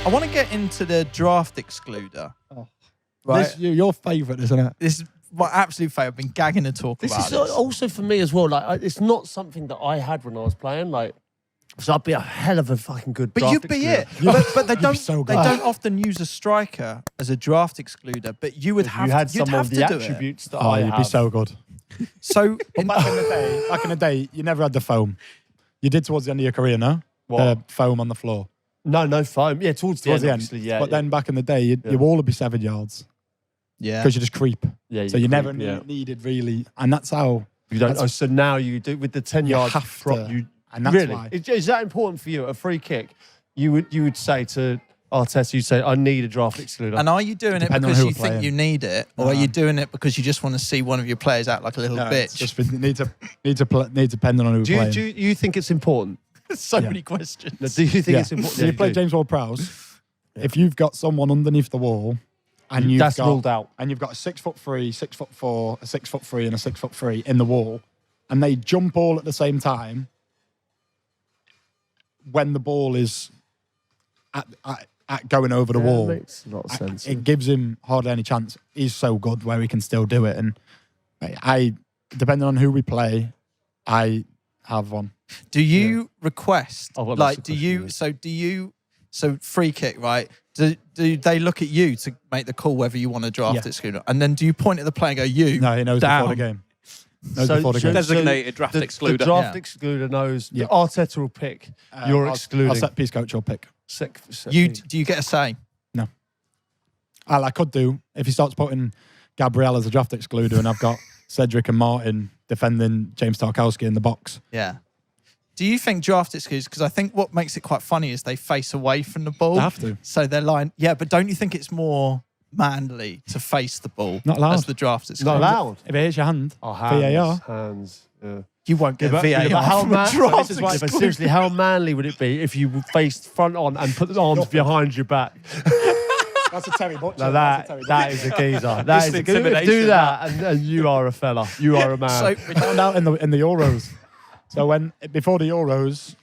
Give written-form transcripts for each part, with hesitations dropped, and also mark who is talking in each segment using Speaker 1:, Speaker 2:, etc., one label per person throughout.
Speaker 1: I want to get into the draft excluder. Right?
Speaker 2: This your favourite, isn't it?
Speaker 1: This is my absolute favourite. I've been gagging to talk about
Speaker 3: This
Speaker 1: this.
Speaker 3: is also for me as well. Like, it's not something that I had when I was playing. Like, so I'd be a hell of a fucking good.
Speaker 1: But
Speaker 3: draft
Speaker 1: you'd be
Speaker 3: excluder.
Speaker 1: it. But they don't.
Speaker 2: so
Speaker 1: They
Speaker 2: good.
Speaker 1: don't often use a striker as a draft excluder. But you would have.
Speaker 3: You had
Speaker 1: you'd
Speaker 3: some
Speaker 1: have
Speaker 3: of
Speaker 1: to
Speaker 3: the
Speaker 1: do it.
Speaker 3: attributes that
Speaker 2: Oh,
Speaker 3: I
Speaker 2: you'd
Speaker 3: have.
Speaker 2: be so good.
Speaker 1: So
Speaker 2: Back in the day, you never had the foam. You did towards the end of your career, no?
Speaker 3: What?
Speaker 2: The foam on the floor.
Speaker 3: No foam. Yeah, towards the end, obviously, yeah.
Speaker 2: But then back in the day, your wall would be 7 yards
Speaker 1: yeah.
Speaker 2: because you just creep.
Speaker 3: yeah,
Speaker 2: So you never
Speaker 3: creep,
Speaker 2: needed really, and that's how.
Speaker 3: You don't.
Speaker 2: That's-
Speaker 3: Oh, so now you do with the 10
Speaker 2: You
Speaker 3: yards
Speaker 2: have
Speaker 3: prop.
Speaker 2: to,
Speaker 3: You
Speaker 2: and that's
Speaker 3: really
Speaker 2: why.
Speaker 3: is that important for you? A free kick, you would say to Arteta, you'd say, I need a draft excluder.
Speaker 1: And are you doing it
Speaker 2: Depending on
Speaker 1: because
Speaker 2: who
Speaker 1: you
Speaker 2: we're
Speaker 1: think
Speaker 2: playing.
Speaker 1: you need it, or are you doing it because you just want to see one of your players act like a little
Speaker 2: It's
Speaker 1: bitch?
Speaker 2: just need depending on who
Speaker 3: do
Speaker 2: we're
Speaker 3: you,
Speaker 2: playing.
Speaker 3: do you think it's important?
Speaker 1: So many questions.
Speaker 3: No, do you think it's important?
Speaker 2: So you play James Ward-Prowse. If you've got someone underneath the wall, and you've
Speaker 3: That's
Speaker 2: got,
Speaker 3: ruled out.
Speaker 2: and you've got a 6'3", 6'4", a 6'3", and a 6'3" in the wall, and they jump all at the same time, when the ball is at going over the wall,
Speaker 3: Makes a lot of sense.
Speaker 2: it gives him hardly any chance. He's so good where he can still do it, and I, depending on who we play, I have one.
Speaker 1: Do you request,
Speaker 3: I've got lots
Speaker 1: like,
Speaker 3: of
Speaker 1: so free kick, right? Do they look at you to make the call whether you want to draft
Speaker 2: Yeah.
Speaker 1: excluder? And then do you point at the player and go, you?
Speaker 2: No, he knows
Speaker 1: down.
Speaker 2: before the game. Knows before the game.
Speaker 4: Designated draft
Speaker 3: the
Speaker 4: excluder.
Speaker 3: draft
Speaker 1: Yeah.
Speaker 3: excluder knows.
Speaker 2: Yeah.
Speaker 3: Arteta will pick your excluding.
Speaker 2: Our set piece coach will pick.
Speaker 3: set
Speaker 1: You,
Speaker 3: piece.
Speaker 1: do you get a say?
Speaker 2: I could do if he starts putting Gabriel as a draft excluder, and I've got Cedric and Martin defending James Tarkowski in the box.
Speaker 1: Yeah. Do you think draft excluders, because I think what makes it quite funny is they face away from the ball.
Speaker 2: They have to.
Speaker 1: So they're lying. Yeah, but don't you think it's more manly to face the ball
Speaker 2: Not allowed.
Speaker 1: as the draft excluder?
Speaker 3: Not allowed.
Speaker 2: If it hits your hand,
Speaker 3: Oh, hands,
Speaker 2: VAR.
Speaker 3: hands. Yeah.
Speaker 1: You won't get
Speaker 3: but
Speaker 1: VAR
Speaker 3: how
Speaker 1: from a
Speaker 3: man-
Speaker 1: draft
Speaker 3: this is why- but
Speaker 1: excluder.
Speaker 3: seriously, how manly would it be if you faced front on and put the arms behind your back?
Speaker 2: that's a Terry Butcher.
Speaker 3: Now that is a geezer. That is a geezer.
Speaker 4: intimidation,
Speaker 3: Do that, and you are a fella. You are a man.
Speaker 1: So,
Speaker 2: We found out in the Euros. So before the Euros,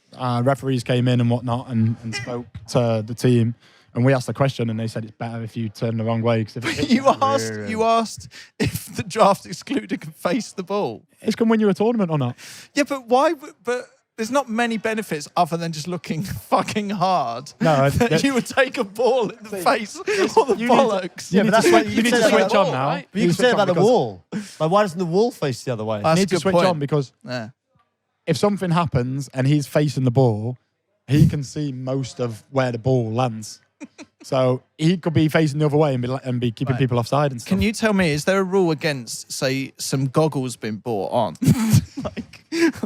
Speaker 2: referees came in and whatnot and spoke to the team, and we asked the question, and they said it's better if you turn the wrong way because if it hits
Speaker 1: you asked if the draft excluder can face the ball.
Speaker 2: it's going to win you a tournament or not.
Speaker 1: Yeah, but why? But there's not many benefits other than just looking fucking hard.
Speaker 2: No,
Speaker 1: that you would take a ball in the face or the
Speaker 2: you need to-
Speaker 1: bollocks.
Speaker 2: You need to switch, you need to
Speaker 3: said
Speaker 2: switch
Speaker 3: that
Speaker 2: on now.
Speaker 4: right?
Speaker 3: But you can
Speaker 2: switch
Speaker 3: say
Speaker 2: on
Speaker 3: about the
Speaker 2: because-
Speaker 3: wall. Like, why doesn't the wall face the other way?
Speaker 1: That's
Speaker 2: You
Speaker 1: a
Speaker 2: need to
Speaker 1: good
Speaker 2: switch
Speaker 1: point.
Speaker 2: on because
Speaker 1: Yeah.
Speaker 2: if something happens and he's facing the ball, he can see most of where the ball lands. So he could be facing the other way and be keeping people offside and stuff.
Speaker 1: Can you tell me, is there a rule against, say, some goggles being bought on?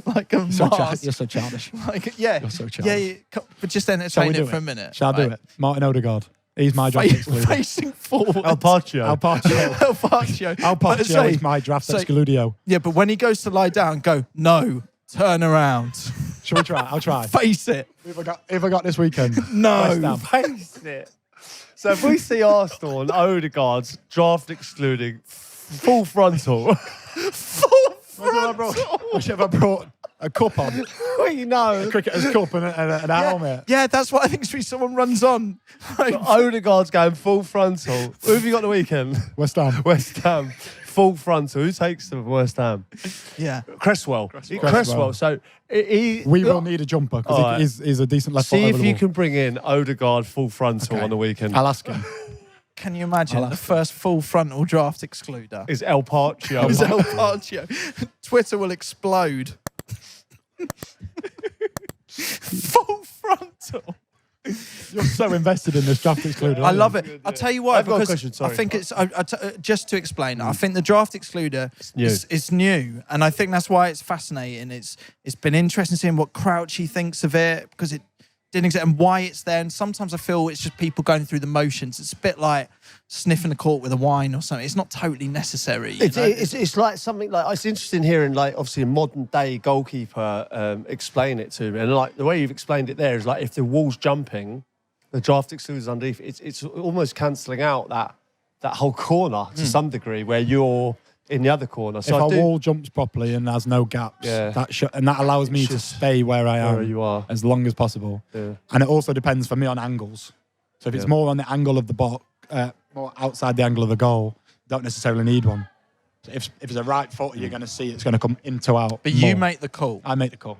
Speaker 1: like a mask?
Speaker 2: You're so childish.
Speaker 1: Like, yeah.
Speaker 2: You're so
Speaker 1: yeah,
Speaker 2: childish.
Speaker 1: but just
Speaker 2: Shall we
Speaker 1: entertain
Speaker 2: do
Speaker 1: it for a minute.
Speaker 2: Shall I do
Speaker 1: right?
Speaker 2: it? Martin Odegaard. He's my draft excluder.
Speaker 1: Facing forward.
Speaker 3: El Pacho.
Speaker 2: Al Parcio.
Speaker 1: El Pacho.
Speaker 2: Al
Speaker 1: But
Speaker 2: Parcio
Speaker 1: say-
Speaker 2: is my draft
Speaker 1: say-
Speaker 2: excludio.
Speaker 1: Yeah, but when he goes to lie down, go, no, turn around.
Speaker 2: Shall we try? I'll try.
Speaker 1: Face it.
Speaker 2: Who have I got this weekend?
Speaker 1: No.
Speaker 2: West Ham.
Speaker 3: Face it. So if we see Arsenal and Odegaard's draft excluding full frontal,
Speaker 2: I should have brought a cup on.
Speaker 3: well, you know,
Speaker 2: A cricketer's cup and a helmet.
Speaker 1: Yeah, that's what I think. Someone runs on. Like,
Speaker 3: Odegaard's going full frontal. Who have you got the weekend?
Speaker 2: West Ham.
Speaker 3: West Ham. Full frontal. Who takes them from West Ham?
Speaker 1: yeah.
Speaker 3: Cresswell. Cresswell. So he.
Speaker 2: We will need a jumper
Speaker 3: All
Speaker 2: because
Speaker 3: right.
Speaker 2: he's a decent left foot
Speaker 3: See
Speaker 2: over
Speaker 3: if
Speaker 2: the
Speaker 3: you
Speaker 2: ball.
Speaker 3: can bring in Odegaard full frontal
Speaker 2: Okay.
Speaker 3: on the weekend.
Speaker 2: I'll ask him.
Speaker 1: Can you imagine
Speaker 2: I'll
Speaker 1: the
Speaker 2: ask
Speaker 1: first full frontal draft excluder?
Speaker 3: Is El Pacho.
Speaker 1: Is El Pacho. Twitter will explode. Full frontal.
Speaker 2: You're so invested in this draft excluder.
Speaker 1: I love it. I'll tell you why.
Speaker 3: I've got a
Speaker 1: because
Speaker 3: question, sorry.
Speaker 1: I think it's just to explain. I think the draft excluder
Speaker 3: new.
Speaker 1: is new, and I think that's why it's fascinating. It's been interesting seeing what Crouchy thinks of it because it didn't exist and why it's there. And sometimes I feel it's just people going through the motions. It's a bit like sniffing the court with a wine or something. It's not totally necessary. you know?
Speaker 3: It's like something like it's interesting hearing like obviously a modern day goalkeeper explain it to me, and like the way you've explained it there is like if the wall's jumping, the draft excluder's underneath. It's almost cancelling out that whole corner to some degree where you're in the other corner. So
Speaker 2: if
Speaker 3: I
Speaker 2: our
Speaker 3: do,
Speaker 2: wall jumps properly and has no gaps,
Speaker 3: Yeah.
Speaker 2: that allows me to
Speaker 3: Just
Speaker 2: stay where I am
Speaker 3: where you are.
Speaker 2: as long as possible.
Speaker 3: Yeah.
Speaker 2: And it also depends for me on angles. So if it's more on the angle of the box, more outside the angle of the goal, don't necessarily need one. So if it's a right footer, you're going to see it's going to come in to out.
Speaker 1: But
Speaker 2: more.
Speaker 1: you make the call.
Speaker 2: I make the call.